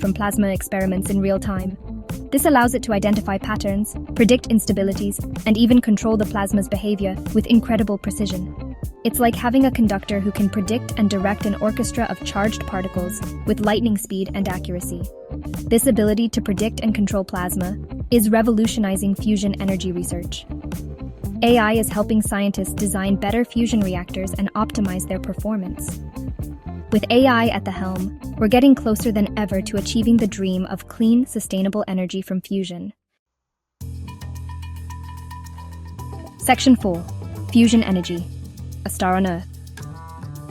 from plasma experiments in real time. This allows it to identify patterns, predict instabilities, and even control the plasma's behavior with incredible precision. It's like having a conductor who can predict and direct an orchestra of charged particles with lightning speed and accuracy. This ability to predict and control plasma is revolutionizing fusion energy research. AI is helping scientists design better fusion reactors and optimize their performance. With AI at the helm, we're getting closer than ever to achieving the dream of clean, sustainable energy from fusion. Section 4. Fusion Energy. A Star on Earth.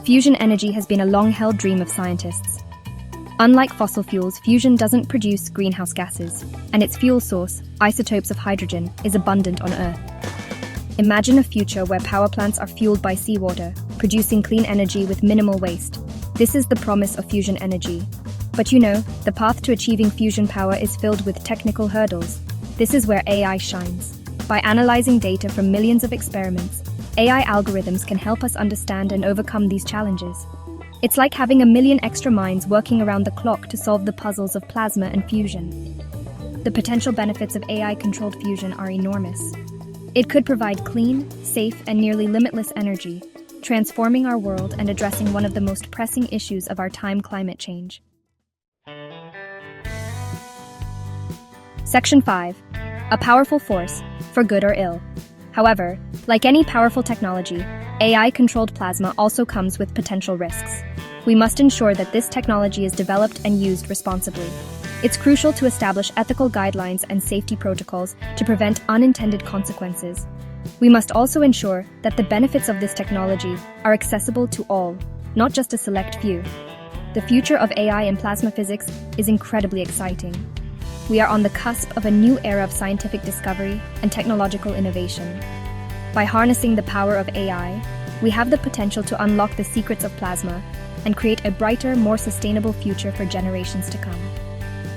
Fusion energy has been a long-held dream of scientists. Unlike fossil fuels, fusion doesn't produce greenhouse gases, and its fuel source, isotopes of hydrogen, is abundant on Earth. Imagine a future where power plants are fueled by seawater, producing clean energy with minimal waste. This is the promise of fusion energy. But you know, the path to achieving fusion power is filled with technical hurdles. This is where AI shines. By analyzing data from millions of experiments, AI algorithms can help us understand and overcome these challenges. It's like having a million extra minds working around the clock to solve the puzzles of plasma and fusion. The potential benefits of AI-controlled fusion are enormous. It could provide clean, safe, and nearly limitless energy, transforming our world and addressing one of the most pressing issues of our time: climate change. Section 5. A powerful force, for good or ill. However, like any powerful technology, AI-controlled plasma also comes with potential risks. We must ensure that this technology is developed and used responsibly. It's crucial to establish ethical guidelines and safety protocols to prevent unintended consequences. We must also ensure that the benefits of this technology are accessible to all, not just a select few. The future of AI and plasma physics is incredibly exciting. We are on the cusp of a new era of scientific discovery and technological innovation. By harnessing the power of AI, we have the potential to unlock the secrets of plasma and create a brighter, more sustainable future for generations to come.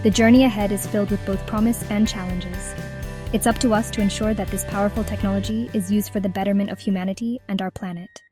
The journey ahead is filled with both promise and challenges. It's up to us to ensure that this powerful technology is used for the betterment of humanity and our planet.